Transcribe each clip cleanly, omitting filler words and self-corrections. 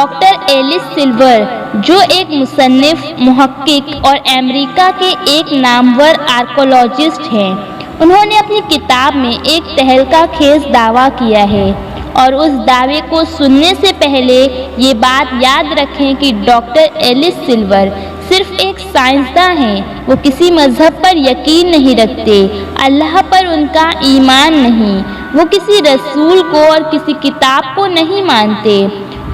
Doctor else silver, جو ایک مصنف، محقق اور امریکہ کے ایک نامور آرکیالوجسٹ ہیں، انہوں نے اپنی کتاب میں ایک تہلکہ خیز دعویٰ کیا ہے، اور اس دعوے کو سننے سے پہلے یہ بات یاد رکھیں کہ ڈاکٹر ایلس سلور صرف ایک سائنسداں ہیں۔ وہ کسی مذہب پر یقین نہیں رکھتے، اللہ پر ان کا ایمان نہیں، وہ کسی رسول کو اور کسی کتاب کو نہیں مانتے۔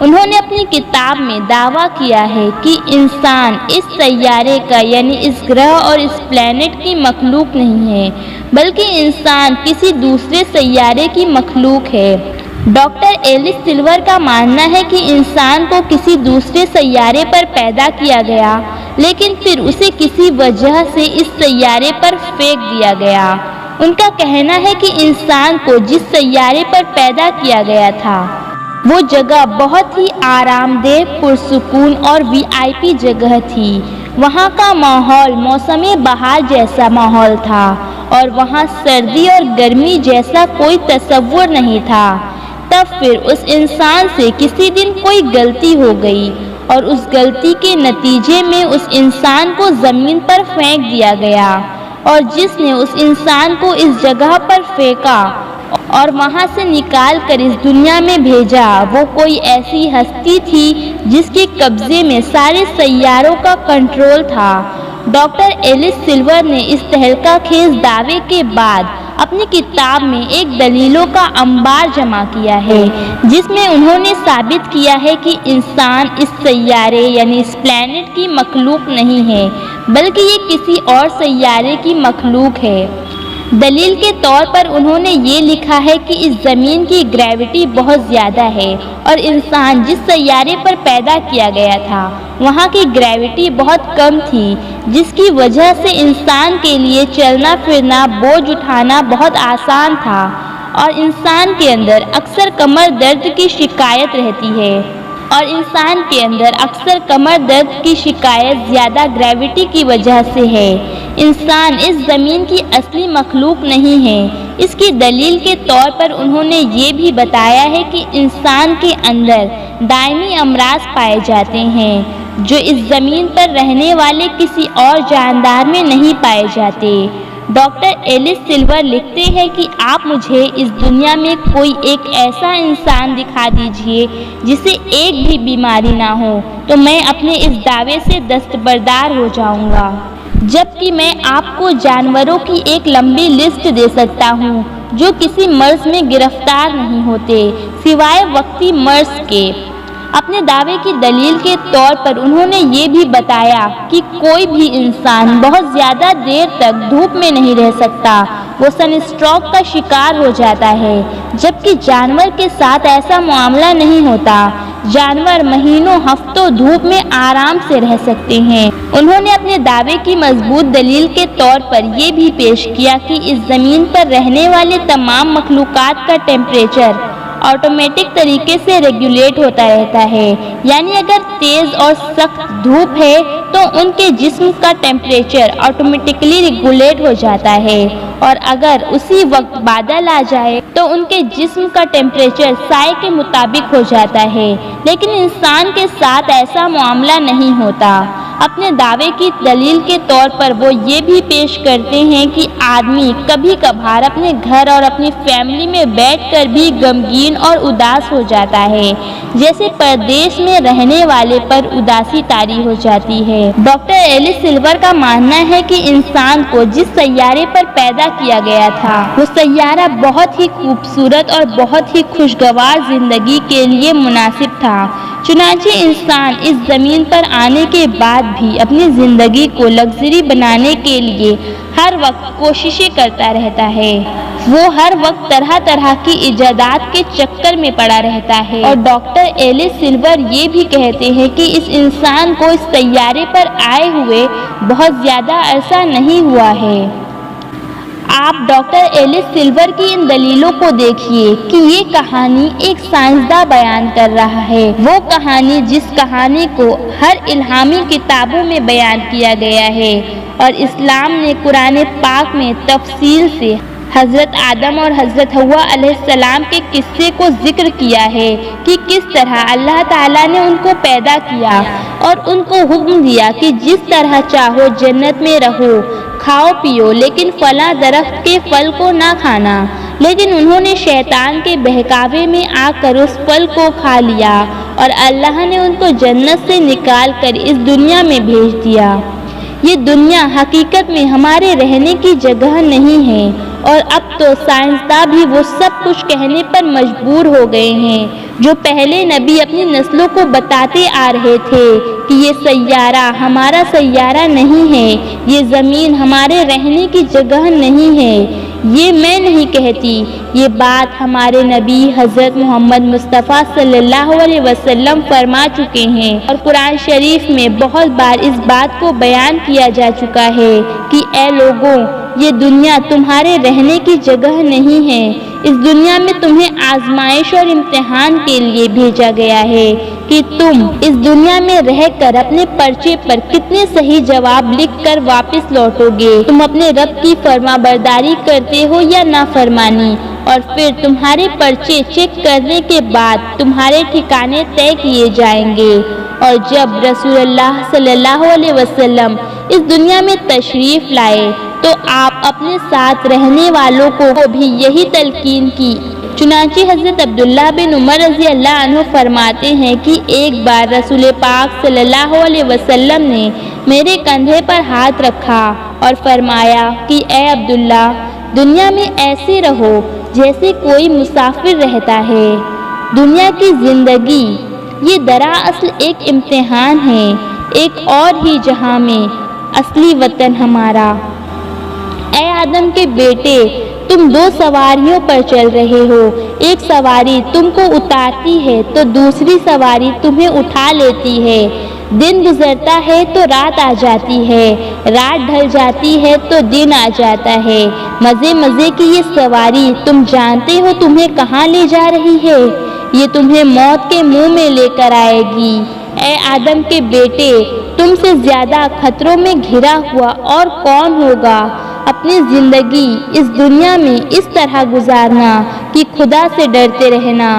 انہوں نے اپنی کتاب میں دعویٰ کیا ہے کہ انسان اس سیارے کا یعنی اس گرہ اور اس پلینٹ کی مخلوق نہیں ہے، بلکہ انسان کسی دوسرے سیارے کی مخلوق ہے۔ ڈاکٹر ایلس سلور کا ماننا ہے کہ انسان کو کسی دوسرے سیارے پر پیدا کیا گیا، لیکن پھر اسے کسی وجہ سے اس سیارے پر پھینک دیا گیا۔ ان کا کہنا ہے کہ انسان کو جس سیارے پر پیدا کیا گیا تھا، وہ جگہ بہت ہی آرام دہ، پرسکون اور VIP جگہ تھی۔ وہاں کا ماحول موسم بہار جیسا ماحول تھا، اور وہاں سردی اور گرمی جیسا کوئی تصور نہیں تھا۔ تب پھر اس انسان سے کسی دن کوئی غلطی ہو گئی، اور اس غلطی کے نتیجے میں اس انسان کو زمین پر پھینک دیا گیا، اور جس نے اس انسان کو اس جگہ پر پھینکا اور وہاں سے نکال کر اس دنیا میں بھیجا، وہ کوئی ایسی ہستی تھی جس کے قبضے میں سارے سیاروں کا کنٹرول تھا۔ ڈاکٹر ایلس سلور نے اس تہلکہ خیز دعوے کے بعد اپنی کتاب میں ایک دلیلوں کا انبار جمع کیا ہے، جس میں انہوں نے ثابت کیا ہے کہ انسان اس سیارے یعنی اس پلینٹ کی مخلوق نہیں ہے، بلکہ یہ کسی اور سیارے کی مخلوق ہے۔ دلیل کے طور پر انہوں نے یہ لکھا ہے کہ اس زمین کی گریوٹی بہت زیادہ ہے، اور انسان جس سیارے پر پیدا کیا گیا تھا وہاں کی گریوٹی بہت کم تھی، جس کی وجہ سے انسان کے لیے چلنا پھرنا، بوجھ اٹھانا بہت آسان تھا، اور انسان کے اندر اکثر کمر درد کی شکایت رہتی ہے، اور انسان کے اندر اکثر کمر درد کی شکایت زیادہ گریوٹی کی وجہ سے ہے۔ انسان اس زمین کی اصلی مخلوق نہیں ہے۔ اس کی دلیل کے طور پر انہوں نے یہ بھی بتایا ہے کہ انسان کے اندر دائمی امراض پائے جاتے ہیں، جو اس زمین پر رہنے والے کسی اور جاندار میں نہیں پائے جاتے۔ ڈاکٹر ایلس سلور لکھتے ہیں کہ آپ مجھے اس دنیا میں کوئی ایک ایسا انسان دکھا دیجئے جسے ایک بھی بیماری نہ ہو، تو میں اپنے اس دعوے سے دستبردار ہو جاؤں گا۔ جبکہ میں آپ کو جانوروں کی ایک لمبی لسٹ دے سکتا ہوں جو کسی مرض میں گرفتار نہیں ہوتے، سوائے وقتی مرض کے۔ اپنے دعوے کی دلیل کے طور پر انہوں نے یہ بھی بتایا کہ کوئی بھی انسان بہت زیادہ دیر تک دھوپ میں نہیں رہ سکتا، وہ سن اسٹروک کا شکار ہو جاتا ہے، جبکہ جانور کے ساتھ ایسا معاملہ نہیں ہوتا۔ جانور مہینوں ہفتوں دھوپ میں آرام سے رہ سکتے ہیں۔ انہوں نے اپنے دعوے کی مضبوط دلیل کے طور پر یہ بھی پیش کیا کہ اس زمین پر رہنے والے تمام مخلوقات کا ٹیمپریچر آٹومیٹک طریقے سے ریگولیٹ ہوتا رہتا ہے، یعنی اگر تیز اور سخت دھوپ ہے تو ان کے جسم کا ٹیمپریچر آٹومیٹکلی ریگولیٹ ہو جاتا ہے، اور اگر اسی وقت بادل آ جائے تو ان کے جسم کا ٹیمپریچر سائے کے مطابق ہو جاتا ہے، لیکن انسان کے ساتھ ایسا معاملہ نہیں ہوتا۔ اپنے دعوے کی دلیل کے طور پر وہ یہ بھی پیش کرتے ہیں کہ آدمی کبھی کبھار اپنے گھر اور اپنی فیملی میں بیٹھ کر بھی غمگین اور اداس ہو جاتا ہے، جیسے پردیس میں رہنے والے پر اداسی طاری ہو جاتی ہے۔ ڈاکٹر ایلس سلور کا ماننا ہے کہ انسان کو جس سیارے پر پیدا کیا گیا تھا وہ سیارہ بہت ہی خوبصورت اور بہت ہی خوشگوار زندگی کے لیے مناسب تھا، چنانچہ انسان اس زمین پر آنے کے بعد بھی اپنی زندگی کو لگژری بنانے کے لیے ہر وقت کوششیں کرتا رہتا ہے۔ وہ ہر وقت طرح طرح کی ایجادات کے چکر میں پڑا رہتا ہے، اور ڈاکٹر ایلس سلور یہ بھی کہتے ہیں کہ اس انسان کو اس سیارے پر آئے ہوئے بہت زیادہ عرصہ نہیں ہوا ہے۔ آپ ڈاکٹر ایلس سلور کی ان دلیلوں کو دیکھیے کہ یہ کہانی ایک سائنسداں بیان کر رہا ہے، وہ کہانی جس کہانی کو ہر الہامی کتابوں میں بیان کیا گیا ہے، اور اسلام نے قرآن پاک میں تفصیل سے حضرت آدم اور حضرت حوا علیہ السلام کے قصے کو ذکر کیا ہے کہ کس طرح اللہ تعالیٰ نے ان کو پیدا کیا اور ان کو حکم دیا کہ جس طرح چاہو جنت میں رہو، کھاؤ پیو، لیکن فلاں درخت کے پھل کو نہ کھانا۔ لیکن انہوں نے شیطان کے بہکاوے میں آ کر اس پھل کو کھا لیا اور اللہ نے ان کو جنت سے نکال کر اس دنیا میں بھیج دیا۔ یہ دنیا حقیقت میں ہمارے رہنے کی جگہ نہیں ہے، اور اب تو سائنسداں بھی وہ سب کچھ کہنے پر مجبور ہو گئے ہیں جو پہلے نبی اپنی نسلوں کو بتاتے آ رہے تھے کہ یہ سیارہ ہمارا سیارہ نہیں ہے، یہ زمین ہمارے رہنے کی جگہ نہیں ہے۔ یہ میں نہیں کہتی، یہ بات ہمارے نبی حضرت محمد مصطفیٰ صلی اللہ علیہ وسلم فرما چکے ہیں، اور قرآن شریف میں بہت بار اس بات کو بیان کیا جا چکا ہے کہ اے لوگوں، یہ دنیا تمہارے رہنے کی جگہ نہیں ہے۔ اس دنیا میں تمہیں آزمائش اور امتحان کے لیے بھیجا گیا ہے کہ تم اس دنیا میں رہ کر اپنے پرچے پر کتنے صحیح جواب لکھ کر واپس لوٹو گے، تم اپنے رب کی فرما برداری کرتے ہو یا نافرمانی، اور پھر تمہارے پرچے چیک کرنے کے بعد تمہارے ٹھکانے طے کیے جائیں گے۔ اور جب رسول اللہ صلی اللہ علیہ وسلم اس دنیا میں تشریف لائے تو آپ اپنے ساتھ رہنے والوں کو بھی یہی تلقین کی۔ چنانچہ حضرت عبداللہ بن عمر رضی اللہ عنہ فرماتے ہیں کہ ایک بار رسول پاک صلی اللہ علیہ وسلم نے میرے کندھے پر ہاتھ رکھا اور فرمایا کہ اے عبداللہ، دنیا میں ایسے رہو جیسے کوئی مسافر رہتا ہے۔ دنیا کی زندگی یہ دراصل ایک امتحان ہے، ایک اور ہی جہاں میں اصلی وطن ہمارا۔ اے آدم کے بیٹے، تم دو سواریوں پر چل رہے ہو، ایک سواری تم کو اتارتی ہے تو دوسری سواری تمہیں اٹھا لیتی ہے۔ دن گزرتا ہے تو رات آ جاتی ہے، رات ڈھل جاتی ہے تو دن آ جاتا ہے۔ مزے مزے کی یہ سواری تم جانتے ہو تمہیں کہاں لے جا رہی ہے؟ یہ تمہیں موت کے منہ میں لے کر آئے گی۔ اے آدم کے بیٹے، تم سے زیادہ خطروں میں گھرا ہوا اور کون ہوگا؟ اپنی زندگی اس دنیا میں اس طرح گزارنا کہ خدا سے ڈرتے رہنا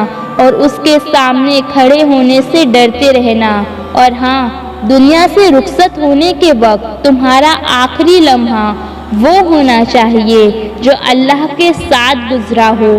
اور اس کے سامنے کھڑے ہونے سے ڈرتے رہنا، اور ہاں، دنیا سے رخصت ہونے کے وقت تمہارا آخری لمحہ وہ ہونا چاہیے جو اللہ کے ساتھ گزرا ہو۔